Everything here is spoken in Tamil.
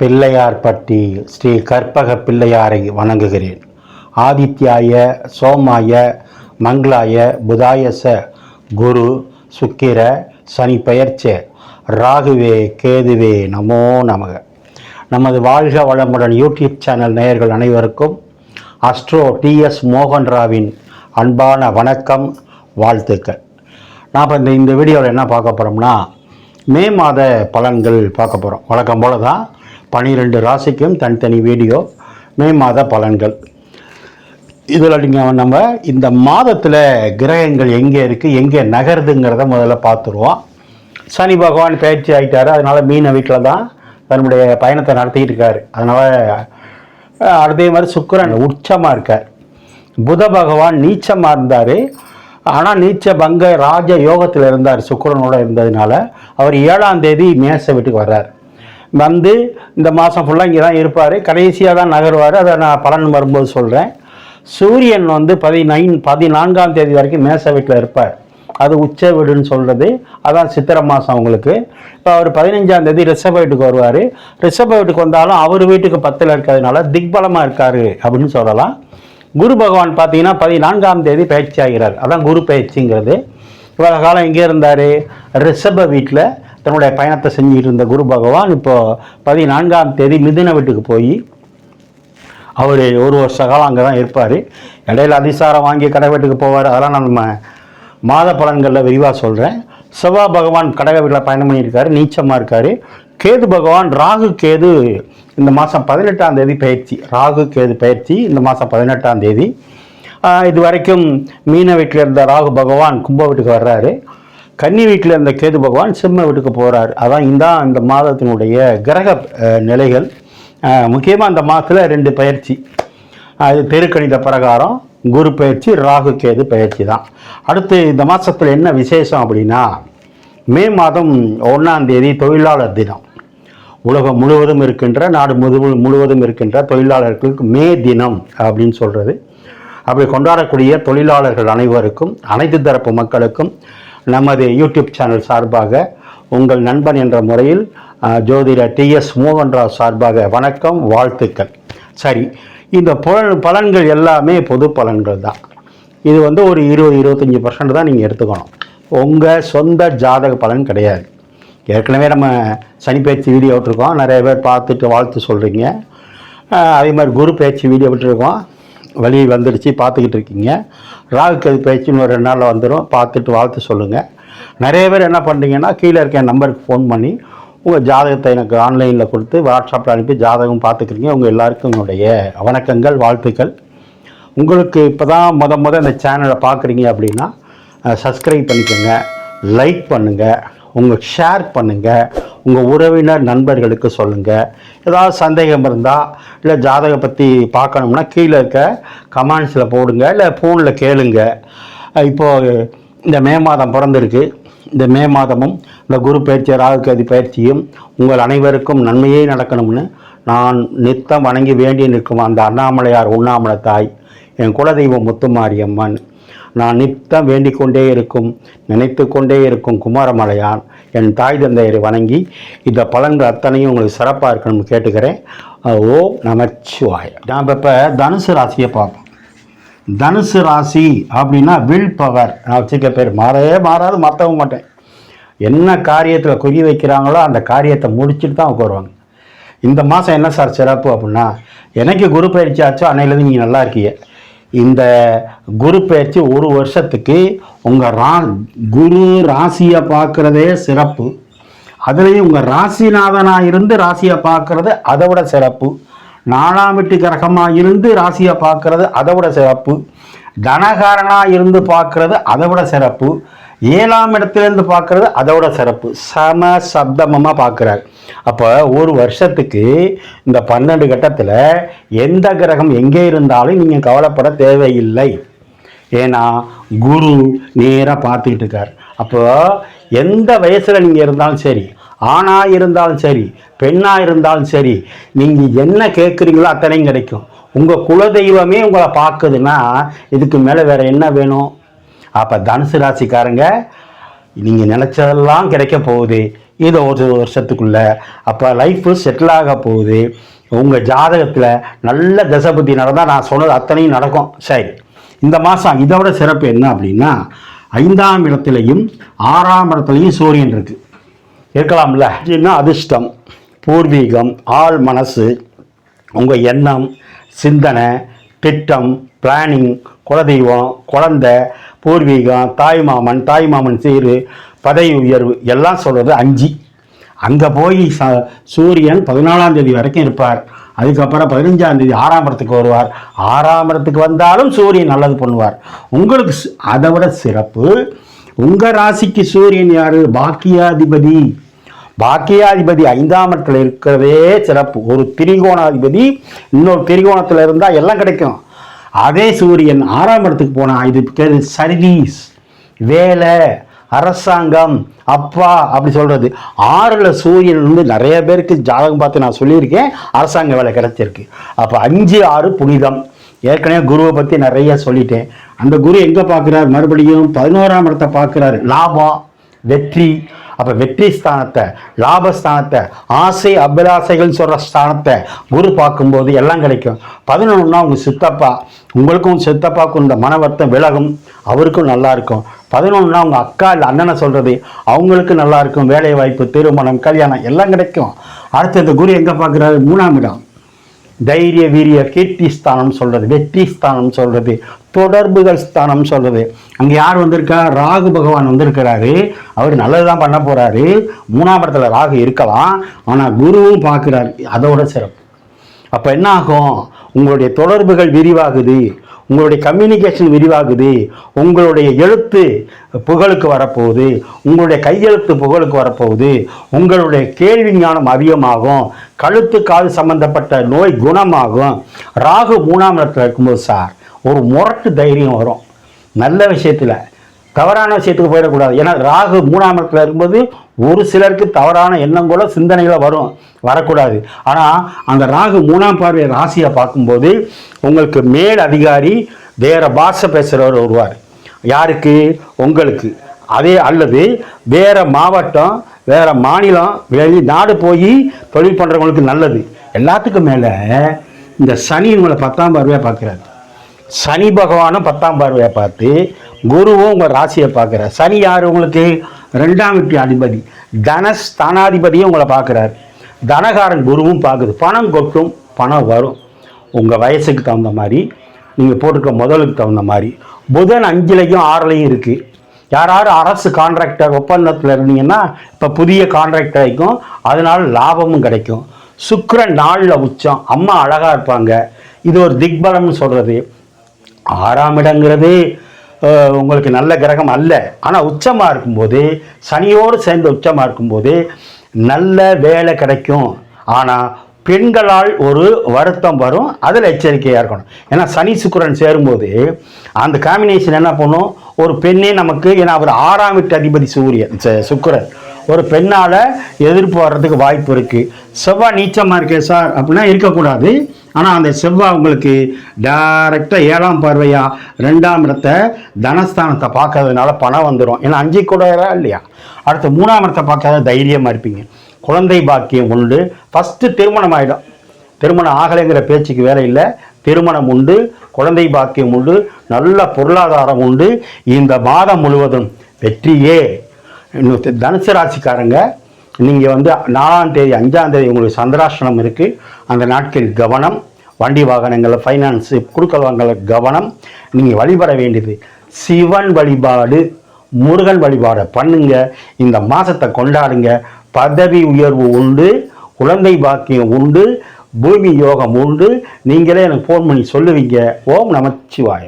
பிள்ளையார்பட்டி ஸ்ரீ கற்பக பிள்ளையாரை வணங்குகிறேன். ஆதித்யாய சோமாய மங்களாய புதாயச குரு சுக்கிர சனி பெயர்ச்ச ராகுவே கேதுவே நமோ நமக. நமது வாழ்க வளமுடன் யூடியூப் சேனல் நேயர்கள் அனைவருக்கும் அஸ்ட்ரோ டிஎஸ் மோகன்ராவின் அன்பான வணக்கம், வாழ்த்துக்கள். நான் இந்த வீடியோவில் என்ன பார்க்க போகிறோம்னா, மே மாத பலன்கள் பார்க்க போகிறோம். வழக்கம் போல தான் 12 ராசிக்கும் தனித்தனி வீடியோ, மே மாத பலன்கள். இதில் நீங்கள் நம்ம இந்த மாதத்தில் கிரகங்கள் எங்கே இருக்குது, எங்கே நகருதுங்கிறத முதல்ல பார்த்துருவோம். சனி பகவான் பயிற்சி ஆகிட்டார், அதனால் மீன வீட்டில் தான் தன்னுடைய பயணத்தை நடத்திக்கிட்டு இருக்கார். அதனால் அதே மாதிரி சுக்கிரன் உச்சமாக இருக்கார். புத பகவான் நீச்சமாக இருந்தார், ஆனால் நீச்ச பங்க ராஜ யோகத்தில் இருந்தார். சுக்கிரனோடு இருந்ததுனால அவர் 7ஆம் தேதி மேச வீட்டுக்கு வர்றார். வந்து இந்த மாதம் ஃபுல்லாக இங்கே தான் இருப்பார், கடைசியாக தான் நகருவார். அதை நான் பலன் வரும்போது சொல்கிறேன். சூரியன் 14ஆம் தேதி வரைக்கும் மேச வீட்டில் இருப்பார். அது உச்ச வீடுன்னு சொல்கிறது. அதான் சித்திரை மாதம் அவங்களுக்கு. இப்போ அவர் 15ஆம் தேதி ரிஷப வீட்டுக்கு வருவார். ரிஷப வீட்டுக்கு வந்தாலும் அவர் வீட்டுக்கு 10ல் இருக்கிறதுனால திக்பலமாக இருக்கார் அப்படின்னு சொல்லலாம். குரு பகவான் பார்த்தீங்கன்னா 14ஆம் தேதி பயிற்சி ஆகிறார். அதான் குரு பயிற்சிங்கிறது. இவ்வளோ காலம் எங்கே இருந்தார்? ரிஷப வீட்டில் தன்னுடைய பயணத்தை செஞ்சுக்கிட்டு இருந்த குரு பகவான் இப்போது 14ஆம் தேதி மிதுன வீட்டுக்கு போய் அவர் 1 வருஷ காலம் அங்கே தான் இருப்பார். இடையில அதிசாரம் வாங்கி கடை வீட்டுக்கு போவார். அதெல்லாம் நம்ம மாத பலன்களில் விரிவாக சொல்கிறேன். செவ்வாய் பகவான் கடக வீட்டில் பயணம் பண்ணியிருக்காரு, நீச்சமாக இருக்கார். கேது பகவான் ராகு கேது இந்த மாதம் 18ஆம் தேதி பயிற்சி. ராகு கேது பயிற்சி இந்த மாதம் 18ஆம் தேதி. இது வரைக்கும் மீன வீட்டில் இருந்த ராகு பகவான் கும்ப வீட்டுக்கு வர்றாரு. கன்னி வீட்டில் இருந்த கேது பகவான் சிம்ம வீட்டுக்கு போகிறார். அதான் இந்த மாதத்தினுடைய கிரக நிலைகள். முக்கியமாக இந்த மாதத்தில் 2 பயிற்சி. அது தெருக்கணித பிரகாரம் குரு பயிற்சி, ராகு கேது பயிற்சி தான். அடுத்து இந்த மாதத்தில் என்ன விசேஷம் அப்படின்னா, மே மாதம் 1ஆம் தேதி தொழிலாளர் தினம். உலகம் முழுவதும் இருக்கின்ற, நாடு முழுவதும் இருக்கின்ற தொழிலாளர்களுக்கு மே தினம் அப்படின்னு சொல்கிறது. அப்படி கொண்டாடக்கூடிய தொழிலாளர்கள் அனைவருக்கும், அனைத்து தரப்பு மக்களுக்கும் நமது யூடியூப் சேனல் சார்பாக, உங்கள் நண்பன் என்ற முறையில் ஜோதிடர் டிஎஸ் மோகன்ராவ் சார்பாக வணக்கம், வாழ்த்துக்கள். சரி, இந்த பலன்கள் எல்லாமே பொது பலன்கள் தான். இது ஒரு 20-25% தான் நீங்கள் எடுத்துக்கணும். உங்கள் சொந்த ஜாதக பலன் கிடையாது. ஏற்கனவே நம்ம சனி பயிற்சி வீடியோ விட்டுருக்கோம், நிறைய பேர் பார்த்துட்டு வாழ்த்து சொல்கிறீங்க. அதே மாதிரி குரு பயிற்சி வீடியோ விட்டுருக்கோம், வழி வந்துடுச்சு, பார்த்துக்கிட்டு இருக்கீங்க. ராகு கேது பயிற்சின்னு ஒரு 2 நாளில் வந்துடும், பார்த்துட்டு வாழ்த்து சொல்லுங்கள். நிறைய பேர் என்ன பண்ணுறீங்கன்னா, கீழே இருக்க என் நம்பருக்கு ஃபோன் பண்ணி உங்கள் ஜாதகத்தை எனக்கு ஆன்லைனில் கொடுத்து வாட்ஸ்அப்பில் அனுப்பி ஜாதகம் பார்த்துக்கிறீங்க. உங்கள் எல்லாருக்கும் என்னுடைய வணக்கங்கள், வாழ்த்துக்கள். உங்களுக்கு இப்போ தான் முத இந்த சேனலை பார்க்குறீங்க அப்படின்னா சப்ஸ்கிரைப் பண்ணிக்கோங்க, லைக் பண்ணுங்கள், உங்களுக்கு ஷேர் பண்ணுங்கள், உங்கள் உறவினர் நண்பர்களுக்கு சொல்லுங்கள். ஏதாவது சந்தேகம் இருந்தால், இல்லை ஜாதகம் பற்றி பார்க்கணும்னா கீழே இருக்க கமெண்ட்ஸில் போடுங்க, இல்லை ஃபோனில் கேளுங்க. இப்போது இந்த மே மாதம் பிறந்திருக்கு. இந்த மே மாதமும் இந்த குரு பயிற்சி, ராகு கேது பயிற்சியும் உங்கள் அனைவருக்கும் நன்மையே நடக்கணும்னு நான் நித்தம் வணங்கி வேண்டி நிற்கும் அந்த அண்ணாமலையார் உண்ணாமலை தாய், என் குலதெய்வம் முத்துமாரியம்மன், நான் நித்தம் வேண்டிக் கொண்டே இருக்கும், நினைத்து கொண்டே இருக்கும் குமாரமலையான், என் தாய் தந்தையரை வணங்கி இந்த பலன்கள் அத்தனையும் உங்களுக்கு சிறப்பாக இருக்கணும்னு கேட்டுக்கிறேன். ஓம் நமச்சிவாய. நாம் இப்போ தனுசு ராசியை பார்ப்போம். தனுசு ராசி அப்படின்னா வில் பவர். நான் வச்சுக்க பேர் மாறாது, மாற்றவும் மாட்டேன். என்ன காரியத்தில் குறி வைக்கிறாங்களோ அந்த காரியத்தை முடிச்சுட்டு தான் உட்காருவாங்க. இந்த மாதம் என்ன சார் சிறப்பு அப்படின்னா, எனக்கு குரு பயிற்சி ஆச்சோ அன்னையிலேருந்து நீங்கள் நல்லா இருக்கீங்க. இந்த குரு பயிற்சி 1 வருஷத்துக்கு உங்கள் குரு ராசியை பார்க்குறதே சிறப்பு. அதுலேயும் உங்கள் ராசிநாதனாக இருந்து ராசியை பார்க்குறது அதை விட சிறப்பு. 4ஆம் வீட்டு கிரகமாக இருந்து ராசியை பார்க்குறது அதை விட சிறப்பு. தனகாரனாக இருந்து பார்க்குறது அதை விட சிறப்பு. 7ஆம் இடத்துலேருந்து பார்க்குறது அதை விட சிறப்பு. சம சப்தமமாக பார்க்குறாரு. அப்போ 1 வருஷத்துக்கு இந்த 12 கட்டத்தில் எந்த கிரகம் எங்கே இருந்தாலும் நீங்கள் கவலைப்பட தேவையில்லை. ஏன்னா குரு நேராக பார்த்துக்கிட்டு இருக்கார். அப்போ எந்த வயசில் நீங்கள் இருந்தாலும் சரி, ஆணாக இருந்தாலும் சரி, பெண்ணாக இருந்தாலும் சரி, நீங்கள் என்ன கேட்குறீங்களோ அத்தனையும் கிடைக்கும். உங்கள் குலதெய்வமே உங்களை பார்க்குதுன்னா இதுக்கு மேலே வேறு என்ன வேணும்? அப்போ தனுசு ராசிக்காரங்க, நீங்கள் நினச்சதெல்லாம் கிடைக்க போகுது. இது ஒரு வருஷத்துக்குள்ள. அப்போ லைஃபு செட்டில் ஆக போகுது. உங்கள் ஜாதகத்தில் நல்ல தசபுத்தி நடந்தால் நான் சொன்னது அத்தனையும் நடக்கும். சரி, இந்த மாதம் இதோட சிறப்பு என்ன அப்படின்னா, 5ஆம் இடத்துலையும் 6ஆம் இடத்துலையும் சூரியன் இருக்குது. இருக்கலாம்ல. இன்னும் அதிர்ஷ்டம், பூர்வீகம், ஆள் மனசு, உங்கள் எண்ணம், சிந்தனை, திட்டம், பிளானிங், குலதெய்வம், குழந்தை, பூர்வீகம், தாய்மாமன் சீரு, பதவி உயர்வு எல்லாம் சொல்கிறது 5. அங்கே போய் சூரியன் 14ஆம் தேதி வரைக்கும் இருப்பார். அதுக்கப்புறம் 15ஆம் தேதி 6ஆம் இடத்துக்கு வருவார். 6ஆம் இடத்துக்கு வந்தாலும் சூரியன் நல்லது பண்ணுவார். உங்களுக்கு அதை விட சிறப்பு, உங்கள் ராசிக்கு சூரியன் யார்? பாக்கியாதிபதி. பாக்கியாதிபதி 5ஆம் இடத்துல இருக்கிறதே சிறப்பு. ஒரு திரிகோணாதிபதி இன்னொரு திரிகோணத்தில் இருந்தால் எல்லாம் கிடைக்கும். அதே சூரியன் 6ஆம் இடத்துக்கு போனால் இது பேர் சர்வீஸ், வேலை, அரசாங்கம், அப்பா அப்படி சொல்கிறது. 6ல் சூரியன் வந்து நிறைய பேருக்கு ஜாதகம் பார்த்து நான் சொல்லியிருக்கேன், அரசாங்க வேலை கிடைச்சிருக்கு. அப்போ 5, 6 புனிதம். ஏற்கனவே குருவை பற்றி நிறைய சொல்லிட்டேன். அந்த குரு எங்கே பார்க்குறாரு? மறுபடியும் 11ஆம் இடத்தை பார்க்குறாரு. லாபம், வெற்றி. அப்போ வெற்றி ஸ்தானத்தை, லாபஸ்தானத்தை, ஆசை அபிலாசைகள் சொல்கிற ஸ்தானத்தை குரு பார்க்கும்போது எல்லாம் கிடைக்கும். 11னா உங்கள் சித்தப்பா, உங்களுக்கும் சித்தப்பாவுக்கும் இந்த மன வருத்தம் விலகும், அவருக்கும் நல்லா இருக்கும். 11னா உங்கள் அக்கா இல்லை அண்ணனை சொல்கிறது, அவங்களுக்கு நல்லா இருக்கும். வேலை வாய்ப்பு, திருமணம், கல்யாணம் எல்லாம் கிடைக்கும். அடுத்து இந்த குரு எங்கே பார்க்குறாரு? 3ஆம் இடம். தைரிய வீரிய கீர்த்தி ஸ்தானம் சொல்கிறது, வெற்றி ஸ்தானம் சொல்கிறது, தொடர்புகள் ஸ்தானம் சொல்கிறது. அங்கே யார் வந்திருக்கா? ராகு பகவான் வந்திருக்கிறாரு. அவர் நல்லது தான் பண்ண போகிறாரு. 3ஆம் இடத்துல ராகு இருக்கலாம், ஆனால் குருவும் பார்க்குறாரு. அதோட சிறப்பு. அப்போ என்ன ஆகும்? உங்களுடைய தொடர்புகள் விரிவாகுது, உங்களுடைய கம்யூனிகேஷன் விரிவாகுது, உங்களுடைய எழுத்து புகழுக்கு வரப்போகுது, உங்களுடைய கையெழுத்து புகழுக்கு வரப்போகுது, உங்களுடைய கேள்வி ஞானம் அதிகமாகும், கழுத்து காது சம்பந்தப்பட்ட நோய் குணமாகும். ராகு 3ஆம் இடத்துல இருக்கும்போது சார் ஒரு முரட்டு தைரியம் வரும். நல்ல விஷயத்தில், தவறான விஷயத்துக்கு போயிடக்கூடாது. ஏன்னா ராகு 3ஆம் இடத்துல இருக்கும்போது ஒரு சிலருக்கு தவறான எண்ணம் கூட சிந்தனைகளை வரக்கூடாது. ஆனால் அந்த ராகு 3ஆம் பார்வை ராசியை பார்க்கும்போது உங்களுக்கு மேல் அதிகாரி வேறு பாஷை பேசுகிறவர் வருவார். யாருக்கு? உங்களுக்கு. அதே அல்லது வேறு மாவட்டம், வேறு மாநிலம், வெளிநாடு போய் தொழில் பண்ணுறவங்களுக்கு நல்லது. எல்லாத்துக்கும் மேலே இந்த சனி உங்களை 10ஆம் பார்வையாக பார்க்குறாரு. சனி பகவானும் 10ஆம் பார்வையை பார்த்து குருவும் உங்கள் ராசியை பார்க்குறார். சனி யார்? உங்களுக்கு 2ஆம் வீட்டு அதிபதி, தனஸ்தானாதிபதியும் உங்களை பார்க்குறாரு. தனகாரன் குருவும் பார்க்குது. பணம் கொட்டும், பணம் வரும். உங்கள் வயசுக்கு தகுந்த மாதிரி, நீங்கள் போட்டிருக்க முதலுக்கு தகுந்த மாதிரி. புதன் 5லையும் 6லையும் இருக்குது. யாராவது அரசு கான்ட்ராக்டர் ஒப்பந்தத்தில் இருந்தீங்கன்னா இப்போ புதிய கான்ட்ராக்ட் கிடைக்கும், அதனால் லாபமும் கிடைக்கும். சுக்கிரன் 4ல் உச்சம், அம்மா அழகாக இருப்பாங்க. இது ஒரு திக்பலம்னு சொல்கிறது. 6ஆம் இடங்கிறது உங்களுக்கு நல்ல கிரகம் அல்ல, ஆனால் உச்சமாக இருக்கும்போது, சனியோடு சேர்ந்து உச்சமாக இருக்கும்போது நல்ல வேலை கிடைக்கும். ஆனால் பெண்களால் ஒரு வருத்தம் வரும், அதில் எச்சரிக்கையாக இருக்கணும். ஏன்னா சனி சுக்கிரன் சேரும்போது அந்த காம்பினேஷன் என்ன பண்ணும்? ஒரு பெண்ணே நமக்கு, ஏன்னா அவர் 6ஆம் வீட்டு அதிபதி சுக்கிரன், ஒரு பெண்ணால் எதிர்ப்பு வர்றதுக்கு வாய்ப்பு இருக்குது. செவ்வாய் நீச்சமாக இருக்கே சார் அப்படின்னா இருக்கக்கூடாது. ஆனால் அந்த செவ்வாய் உங்களுக்கு டைரெக்டாக 7ஆம் பார்வையாக 2ஆம் இடத்தை தனஸ்தானத்தை பார்க்கறதுனால பணம் வந்துடும். ஏன்னா 5 கூட இல்லையா? அடுத்து 3ஆம் இடத்தை பார்க்காத தைரியமாக இருப்பீங்க. குழந்தை பாக்கியம் உண்டு. ஃபஸ்ட்டு திருமணம் ஆகிடும். திருமணம் ஆகலைங்கிற பேச்சுக்கு வேலை இல்லை. திருமணம் உண்டு, குழந்தை பாக்கியம் உண்டு, நல்ல பொருளாதாரம் உண்டு. இந்த மாதம் முழுவதும் வெற்றியே. தனுசு ராசிக்காரங்க, நீங்கள் வந்து 4ஆம் தேதி 5ஆம் தேதி உங்களுக்கு சந்திராஷ்டமம் இருக்குது. அந்த நாட்களில் கவனம். வண்டி வாகனங்களில், ஃபைனான்ஸு, குடுக்கல் வாங்கல கவனம். நீங்கள் வழிபட வேண்டியது சிவன் வழிபாடு, முருகன் வழிபாடை பண்ணுங்க. இந்த மாதத்தை கொண்டாடுங்க. பதவி உயர்வு உண்டு, குழந்தை பாக்கியம் உண்டு, பூமி யோகம் உண்டு. நீங்களே எனக்கு ஃபோன் பண்ணி சொல்லுவீங்க. ஓம் நமச்சிவாய.